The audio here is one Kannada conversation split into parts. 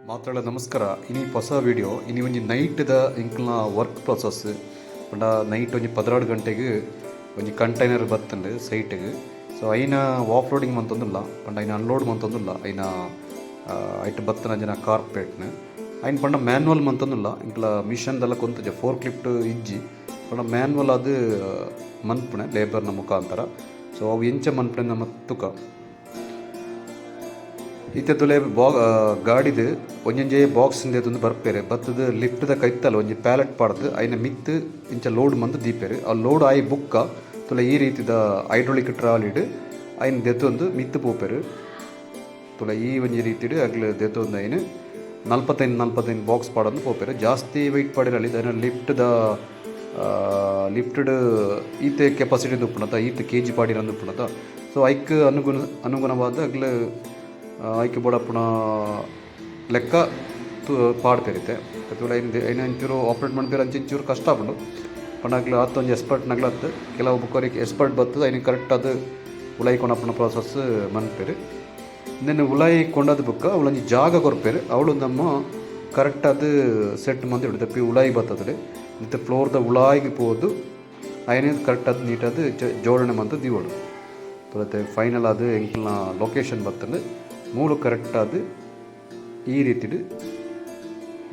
ಮಾತ್ರಲ್ಲ ನಮಸ್ಕಾರ ಇನಿ ಹೊಸ ವಿಡಿಯೋ ಇನಿ ಒಂಜಿ ನೈಟ್ದ ಇಂಕ್ಲ ವರ್ಕ್ ಪ್ರೊಸೆಸ್ ಪಂಡ ನೈಟ್ ಒಂಜಿ 16 ಗಂಟೆಗೆ ಒಂಜಿ ಕಂಟೈನರ್ ಬತ್ತಂಡು ಸೈಟ್ಗೆ ಸೊ ಐನ ಆಫ್ ರೋಡಿಂಗ್ ಮಂತೊಂದುಲ್ಲ ಪಂಡ ಐನ ಅನ್ಲೋಡ್ ಮಂತೊಂದುಲ್ಲ ಐನ ಐಟ್ ಬತ್ತನ ಜನ ಕಾರ್ಪೆಟ್ನ ಐನ್ ಪಂಡ ಮ್ಯಾನ್ಯುವಲ್ ಮಂತೊಂದುಲ್ಲ ಇಂಕ್ಲ ಮಿಷನ್ದೆಲ್ಲ ಕೊಂತಜ ಫೋರ್ ಕ್ಲಿಫ್ಟ್ ಇಜ್ಜಿ ಪಂಡ ಮ್ಯಾನ್ಯುವಲ್ ಅದು ಮನ್ಪುಣೆ ಲೇಬರ್ನ ಮುಖಾಂತರ ಸೊ ಅವು ಎಂಚ ಮನ್ಪುಣೆ ನಮ್ಮ ತುಕ ಇತ್ತೆತ್ತುಲೆ ಗಾಡಿದು ಒಂಜೊಂಜೆ ಬಾಕ್ಸಿಂದ ಎತ್ತೊಂದು ಬರ್ಪೇರೆ ಬತ್ತದ ಲಿಫ್ಟ್ದ ಕೈತ್ತಲ್ಲ ಒಂಜಿ ಪ್ಯಾಲೆಟ್ ಪಾಡ್ದು ಐನ ಮಿತ್ತು ಇಂಚ ಲೋಡ್ ಮಂದು ದೀಪೇರು ಆ ಲೋಡ್ ಆಯಿ ಬುಕ್ಕ ತುಲೆ ಈ ರೀತಿದ ಹೈಡ್ರೋಲಿಕ್ ಟ್ರಾಲಿಡ್ ಐನ್ ದೆತ್ತೊಂದು ಮಿತ್ತು ಪೋಪೇರು ತುಲೆ ಈ ಒಂಜಿ ರೀತಿಡು ಅಗ್ಲು ದೆತ್ತೊಂದು ಐನು 45 ಬಾಕ್ಸ್ ಪಾಡನ್ನು ಪೋಪೇರು ಜಾಸ್ತಿ ವೆಯ್ಟ್ ಪಾಡಿರಲಿ ಅದನ್ನು ಲಿಫ್ಟಡ್ ಈತೆ ಕೆಪಾಸಿಟಿ ಉಪ್ಪುಣತ ಈತ ಕೆಜಿ ಪಾಡಿರಂದು ಉಪ್ಪುಣತ ಸೊ ಐಕ್ ಅನುಗುಣವಾದ ಅಗ್ಲು ಆಯ್ಕೆ ಬೋಡಪ್ಪನ ಲೆಕ್ಕ ಪಾಡ್ತಿರುತ್ತೆ ಅಥವಾ ಐನ ಇಂಚೂರು ಆಪ್ರೇಟ್ ಮಾಡ್ತಾರೆ ಅಂಚೂರು ಕಷ್ಟ ಆಗ್ಬಿಡು ಪಂಡಾಗ್ಲು ಒಂದು ಎಕ್ಸ್ಪರ್ಟ್ನಾಗ್ಲ ಹತ್ತು ಕೆಲವು ಬುಕ್ಕರಿಗೆ ಎಕ್ಸ್ಪರ್ಟ್ ಬರ್ತದೆ ಐನಿಗೆ ಕರೆಕ್ಟ್ ಅದು ಉಲಾಯಿ ಕೊಂಡಪ್ಪನ ಪ್ರಾಸೆಸ್ ಮನ್ಪೇರು ಇನ್ನೇನು ಉಲಾಯಿ ಕೊಂಡದ ಬುಕ್ಕ ಅವಳೊಂದು ಜಾಗ ಕೊರ್ಪೇರು ಅವಳು ನಮ್ಮ ಕರೆಕ್ಟ್ ಅದು ಸೆಟ್ ಮಂದಿ ಹಿಡಿದಪ್ಪಿ ಉಲಾಯಿ ಬರ್ತದೆ ಮತ್ತು ಫ್ಲೋರ್ದ ಉಲಾಯಿಗೆ ಹೋದು ಐನೇದು ಕರೆಕ್ಟ್ ಅದು ನೀಟದು ಜೋಡಣೆ ಮಂತ ದೀವಳು ಮತ್ತು ಫೈನಲ್ ಅದು ಎಂಕ್ಲ ಲೊಕೇಶನ್ ಬರ್ತದೆ ಮೂಲು ಕರೆಕ್ಟಾದ ಈ ರೀತಿ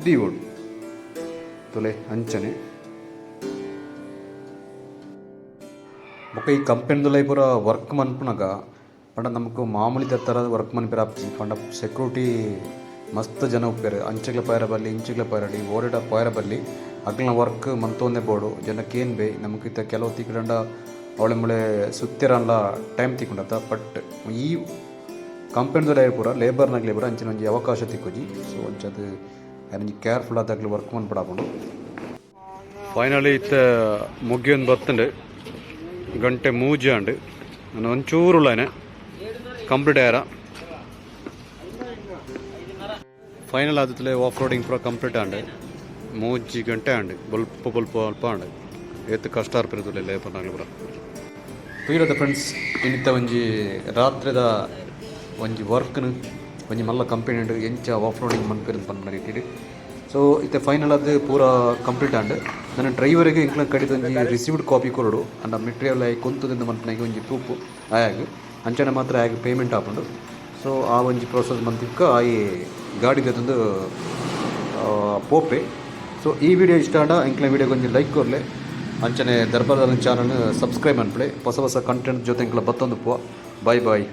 ದೀವೋಡು ತೊಲೆ ಅಂಚನೆ ಬೊಕ್ಕ ಈ ಕಂಪೆನಿದ ಪೂರ ವರ್ಕ್ ಮನ್ಪುನಾಗ ಪಂಡ ನಮಕ್ ಮಾಮೂಲಿ ಥರದ ವರ್ಕ್ ಮನ್ಪೇರ ಆಪ್ಜಿ ಪಂಡ ಸೆಕ್ಯೂರಿಟಿ ಮಸ್ತ್ ಜನ ಉಪ್ಪೇರು ಅಂಚೆಗ್ಲ ಪಾಯರ ಬರಲಿ ಇಂಚೆಗ್ಲ ಪಾಯರಲಿ ಓಡಾಡ ಪಾಯರ ಬರಲಿ ಅಗ್ಲ ವರ್ಕ್ ಮಂತೊಂದೇ ಬೋಡು ಜನಕ್ಕೆ ಏನು ಬೇ ನಮಗಿತ್ತ ಕೆಲವು ತಿಕ್ಕಂಡ ಅವಳೆ ಮುಳೆ ಸುತ್ತಿರಲ್ಲ ಟೈಮ್ ತಿಕ್ಕೊಂಡತ್ತ ಬಟ್ ಈ ಕಂಪೆನಿದ ಪೂರ ಲೇಬರ್ನಾಗಲಿ ಪೂರ ಅಂಚಿನ ಒಂಜಿ ಅವಕಾಶ ತಿಕ್ಕೋಜಿ ಸೊ ಅಂಚದು ಒಂಜಿ ಕೇರ್ಫುಲ್ ಆದಾಗಲಿ ವರ್ಕ್ ಮನ್ಪಡಾಕೊಂಡು ಫೈನಲಿ ಇತ್ತ ಮುಗಿಯೊಂದು ಬತ್ತಂಡು ಗಂಟೆ ಮೂಜಿ ಅಂಡು ನಾನು ಒಂಚೂರುಳ್ಳೇನೆ ಕಂಪ್ಲೀಟ್ ಆಯ್ರ ಫೈನಲ್ ಆದತ್ಲೆ ಆಫ್ ರೋಡಿಂಗ್ ಪೂರ ಕಂಪ್ಲೀಟ್ ಆಂಡು ಮೂಜಿ ಗಂಟೆ ಆಂಡು ಬಲ್ಪ ಆಂಡು ಎತ್ತು ಕಷ್ಟ ಇರ್ಪಿರ್ತದೆ ಲೇಬರ್ನಾಗಲಿ ಪೂರ ತುಯಿರದ ಫ್ರೆಂಡ್ಸ್ ಇನ್ನಿತ್ತ ಒಂಜಿ ರಾತ್ರಿದ ಒಂಜಿ ವರ್ಕ್ನು ಒಂಜಿ ಮಲ್ಲ ಕಂಪೆನಿ ಎಂಚ ಆಫ್ ರೋಡಿಂಗ್ ಮನ್ಪೇರು ಪಂಡ ರೀತಿಡು ಸೊ ಇತ್ತೆ ಫೈನಲ್ ಅದು ಪೂರ ಕಂಪ್ಲೀಟ್ ಆಂಡ್ ನನ್ನ ಡ್ರೈವರಿಗೆ ಇಂಕ್ಲ ಕಡಿದ ಒಂಜಿ ರಿಸೀವ್ಡ್ ಕಾಪಿ ಕೊರಡು ಅಂಡ ಮೆಟೀರಿಯಲ್ ಆಗಿ ಕೊಂತದಿಂದ ಮನ್ಪನಾಗಿ ಒಂಜಿ ಪ್ರೂಫ್ ಆಯಾಗ ಅಂಚನೆ ಮಾತ್ರ ಆಗ ಪೇಮೆಂಟ್ ಆಪಂಡು ಸೊ ಆ ಒಂಜಿ ಪ್ರೋಸೆಸ್ ಮಂತಿಕ್ಕ ಆಯಿ ಗಾಡಿದೊಂದು ಪೋಪೆ ಸೊ ಈ ವಿಡಿಯೋ ಇಷ್ಟ ಆಂಡ ಇಂಕ್ಲ ವಿಡಿಯೋಗೆ ಒಂಜಿ ಲೈಕ್ ಕೊರಲೆ ಅಂಚನೆ ದರ್ಬಾರ್ ಚಾನಲ್ ಸಬ್ಸ್ಕ್ರೈಬ್ ಅನ್ಪಡೆ ಹೊಸ ಕಂಟೆಂಟ್ ಜೊತೆ ಇಂಕ್ಲ ಬತ್ತೊಂದು ಪೋ ಬಾಯ್